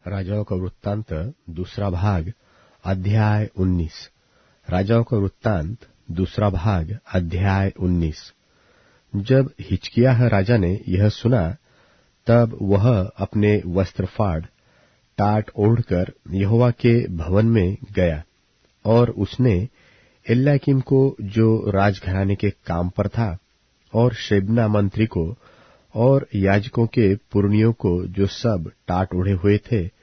राजाओं का वृत्तांत दूसरा भाग अध्याय 19। राजाओं का वृत्तांत दूसरा भाग अध्याय 19। जब हिजकिय्याह राजा ने यह सुना, तब वह अपने वस्त्र फाड़ टाट ओढ़कर यहोवा के भवन में गया, और उसने एल्याकीम को जो राजघराने के काम पर था, और शेबना मंत्री को, और याजकों के पुरनियों को जो सब टाट ओढ़े हुए थे,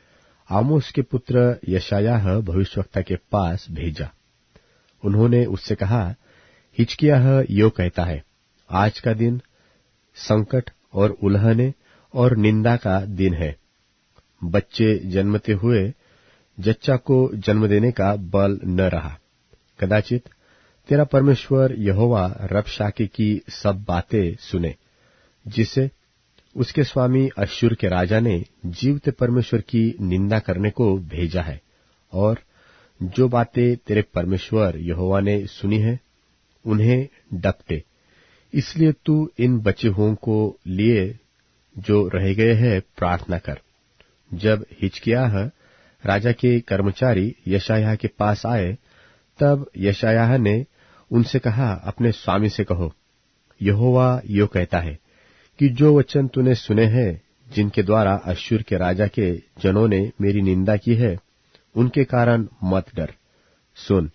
आमोस के पुत्र यशायाह भविष्यवक्ता के पास भेजा। उन्होंने उससे कहा, हिजकिय्याह यो कहता है, आज का दिन संकट और उल्हने और निंदा का दिन है। बच्चे जन्मते हुए जच्चा को जन्म देने का बल न रहा। कदाचित तेरा परमेश्वर यहोवा रबशाके की सब बातें सुने, जिसे उसके स्वामी अश्शूर के राजा ने जीवते परमेश्वर की निंदा करने को भेजा है, और जो बातें तेरे परमेश्वर यहोवा ने सुनी है, उन्हें डपटे। इसलिए तू इन बचे हुओं को लिए जो रह गए हैं प्रार्थना कर। जब हिजकिय्याह राजा के कर्मचारी यशायाह के पास आए, तब यशायाह ने उनसे कहा, अपने स्वामी से कहो, यहोवा यो कहता है कि जो वचन तूने सुने हैं, जिनके द्वारा अश्शूर के राजा के जनों ने मेरी निंदा की है, उनके कारण मत डर। सुन,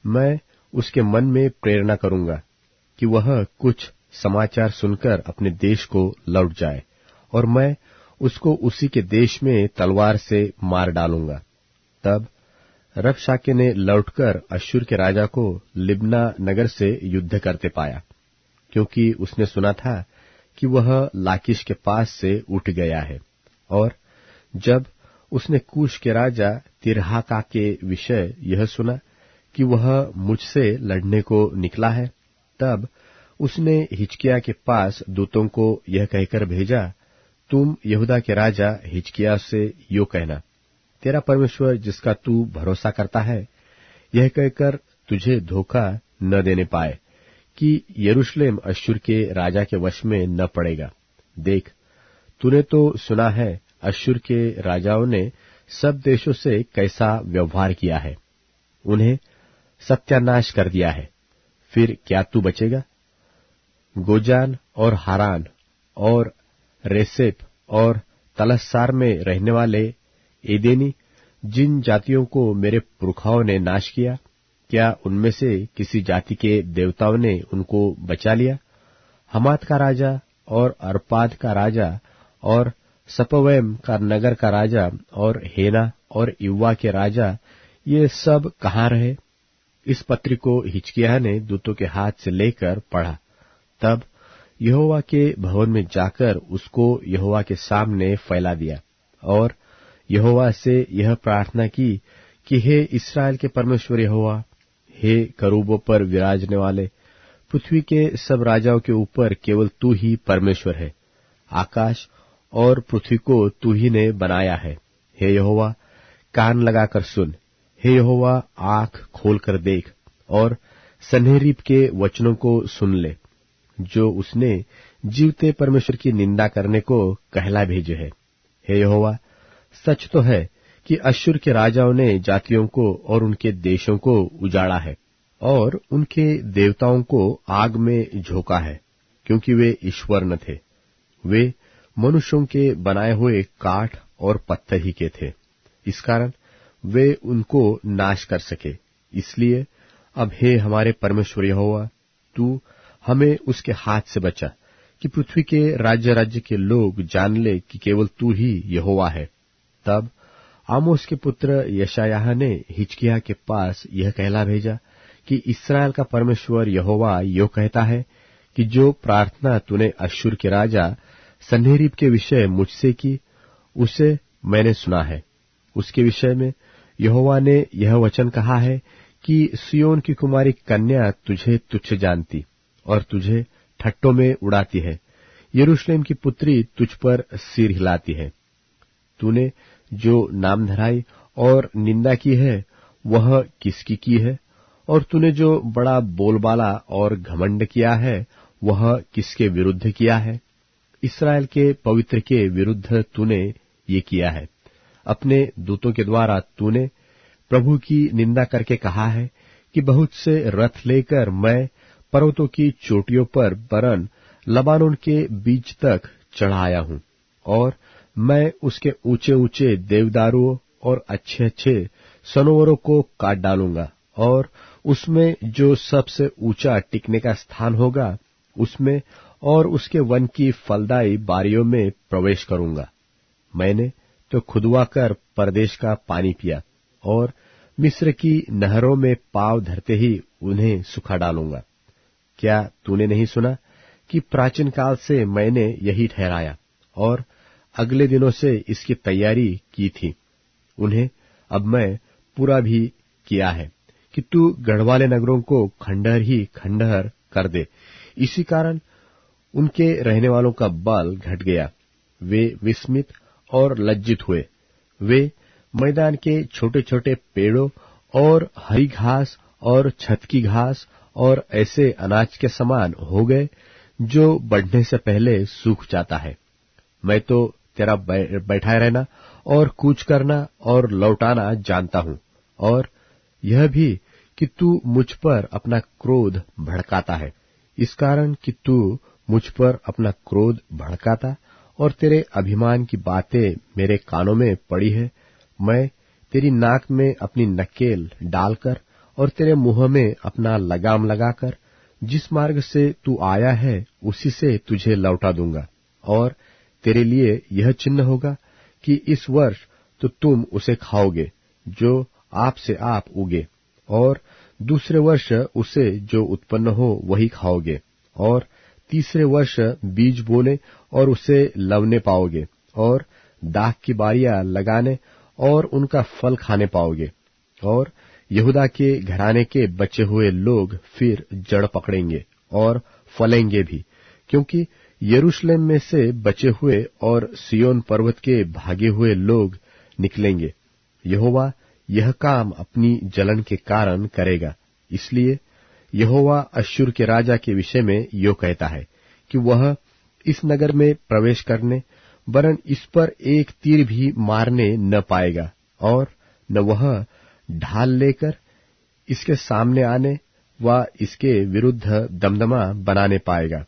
मैं उसके मन में प्रेरणा करूंगा कि वह कुछ समाचार सुनकर अपने देश को लौट जाए, और मैं उसको उसी के देश में तलवार से मार डालूंगा। तब रबशाके ने लौटकर अश्शूर के राजा को लिब्ना नगर से युद्ध करते पाया, क्योंकि उसने सुना था कि वह लाकीश के पास से उठ गया है। और जब उसने कूश के राजा तिरहाका के विषय यह सुना कि वह मुझसे लड़ने को निकला है, तब उसने हिजकिय्याह के पास दूतों को यह कहकर भेजा, तुम यहूदा के राजा हिजकिय्याह से यो कहना, तेरा परमेश्वर जिसका तू भरोसा करता है, यह कहकर तुझे धोखा न देने पाए कि यरूशलेम अश्शूर के राजा के वश में न पड़ेगा। देख, तूने तो सुना है अश्शूर के राजाओं ने सब देशों से कैसा व्यवहार किया है, उन्हें सत्यानाश कर दिया है। फिर क्या तू बचेगा? गोजान और हारान और रेसेप और तलस्सार में रहने वाले एदेनी, जिन जातियों को मेरे पुरखाओं ने नाश किया, क्या उनमें से किसी जाति के देवताओं ने उनको बचा लिया? हमात का राजा और अर्पाद का राजा और सपवैम का नगर का राजा और हेना और इव्वा के राजा, ये सब कहाँ रहे? इस पत्री को हिजकिय्याह ने दूतों के हाथ से लेकर पढ़ा। तब यहोवा के भवन में जाकर उसको यहोवा के सामने फैला दिया, और यहोवा से यह प्रार्थना की कि हे इस्राएल के परमेश्वर यहोवा, हे करूबों पर विराजने वाले, पृथ्वी के सब राजाओं के ऊपर केवल तू ही परमेश्वर है। आकाश और पृथ्वी को तू ही ने बनाया है। हे यहोवा, कान लगाकर सुन। हे यहोवा, आंख खोलकर देख और सन्हेरीब के वचनों को सुन ले, जो उसने जीवते परमेश्वर की निंदा करने को कहला भेजे है। हे यहोवा, सच तो है कि अश्शूर के राजाओं ने जातियों को और उनके देशों को उजाड़ा है, और उनके देवताओं को आग में झोंका है, क्योंकि वे ईश्वर न थे। वे मनुष्यों के बनाए हुए काठ और पत्थर ही के थे, इस कारण वे उनको नाश कर सके। इसलिए अब हे हमारे परमेश्वर यहोवा, तू हमें उसके हाथ से बचा, कि पृथ्वी के राज्य राज्य के लोग जान ले कि केवल तू ही यहोवा है। तब आमोस के पुत्र यशायाह ने हिजकिय्याह के पास यह कहला भेजा कि इस्राएल का परमेश्वर यहोवा यो कहता है कि जो प्रार्थना तूने अश्शूर के राजा सन्हेरीब के विषय मुझसे की, उसे मैंने सुना है। उसके विषय में यहोवा ने यह वचन कहा है कि सिय्योन की कुमारी कन्या तुझे तुच्छ जानती और तुझे ठट्टों में उड़ाती है। यरूशलेम की पुत्री तुझ पर सिर हिलाती है। तूने जो नामधराई और निंदा की है, वह किसकी की है? और तूने जो बड़ा बोलबाला और घमंड किया है, वह किसके विरुद्ध किया है? इस्राएल के पवित्र के विरुद्ध तूने ये किया है। अपने दूतों के द्वारा तूने प्रभु की निंदा करके कहा है कि बहुत से रथ लेकर मैं पर्वतों की चोटियों पर वरन लबानोन के बीच तक चढ़ाया हूं, और मैं उसके ऊंचे ऊंचे देवदारुओं और अच्छे अच्छे सनोवरों को काट डालूंगा, और उसमें जो सबसे ऊंचा टिकने का स्थान होगा उसमें और उसके वन की फलदायी बारियों में प्रवेश करूंगा। मैंने तो खुदवा कर परदेश का पानी पिया, और मिस्र की नहरों में पांव धरते ही उन्हें सुखा डालूंगा। क्या तूने नहीं सुना कि प्राचीन काल से मैंने यही ठहराया और अगले दिनों से इसकी तैयारी की थी? उन्हें अब मैं पूरा भी किया है कि तू गढ़वाले नगरों को खंडहर ही खंडहर कर दे। इसी कारण उनके रहने वालों का बल घट गया, वे विस्मित और लज्जित हुए। वे मैदान के छोटे छोटे पेड़ों और हरी घास और छत की घास और ऐसे अनाज के समान हो गए जो बढ़ने से पहले सूख जाता है। मैं तो तेरा बैठा रहना और कूच करना और लौटाना जानता हूं, और यह भी कि तू मुझ पर अपना क्रोध भड़काता है। इस कारण कि तू मुझ पर अपना क्रोध भड़काता और तेरे अभिमान की बातें मेरे कानों में पड़ी है, मैं तेरी नाक में अपनी नकेल डालकर और तेरे मुंह में अपना लगाम लगाकर जिस मार्ग से तू आया है उसी से तुझे लौटा दूंगा। और तेरे लिए यह चिन्ह होगा कि इस वर्ष तो तुम उसे खाओगे जो आप से आप उगे, और दूसरे वर्ष उसे जो उत्पन्न हो वही खाओगे, और तीसरे वर्ष बीज बोने और उसे लवने पाओगे, और दाख की बारियां लगाने और उनका फल खाने पाओगे। और यहूदा के घराने के बचे हुए लोग फिर जड़ पकड़ेंगे और फलेंगे भी, क्योंकि यरूशलेम में से बचे हुए और सियोन पर्वत के भागे हुए लोग निकलेंगे। यहोवा यह काम अपनी जलन के कारण करेगा। इसलिए यहोवा अश्शूर के राजा के विषय में यो कहता है कि वह इस नगर में प्रवेश करने वरन इस पर एक तीर भी मारने न पाएगा, और न वह ढाल लेकर इसके सामने आने व इसके विरुद्ध दमदमा बनाने पाएगा।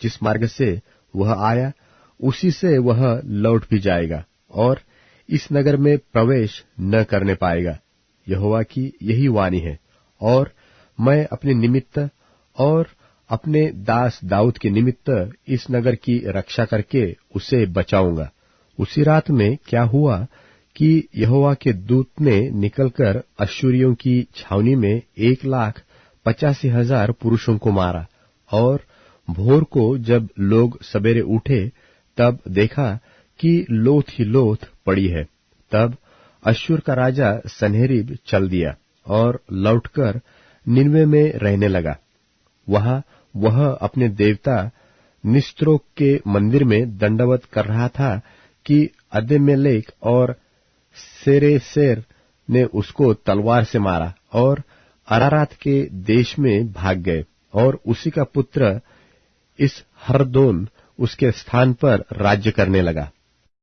जिस मार्ग से वह आया उसी से वह लौट भी जाएगा और इस नगर में प्रवेश न करने पाएगा। यहोवा की यही वाणी है। और मैं अपने निमित्त और अपने दास दाऊद के निमित्त इस नगर की रक्षा करके उसे बचाऊंगा। उसी रात में क्या हुआ कि यहोवा के दूत ने निकलकर अश्शूरियों की छावनी में 1,85,000 पुरुषों को मारा। और भोर को जब लोग सवेरे उठे तब देखा कि लोथ ही लोथ पड़ी है। तब अश्शूर का राजा सन्हेरीब चल दिया और लौटकर निनवे में रहने लगा। वहां वह अपने देवता निस्त्रोक के मंदिर में दंडवत कर रहा था कि अदमेलेक और सेरेसेर ने उसको तलवार से मारा और अरारात के देश में भाग गए, और उसी का पुत्र इस हरदोन उसके स्थान पर राज्य करने लगा।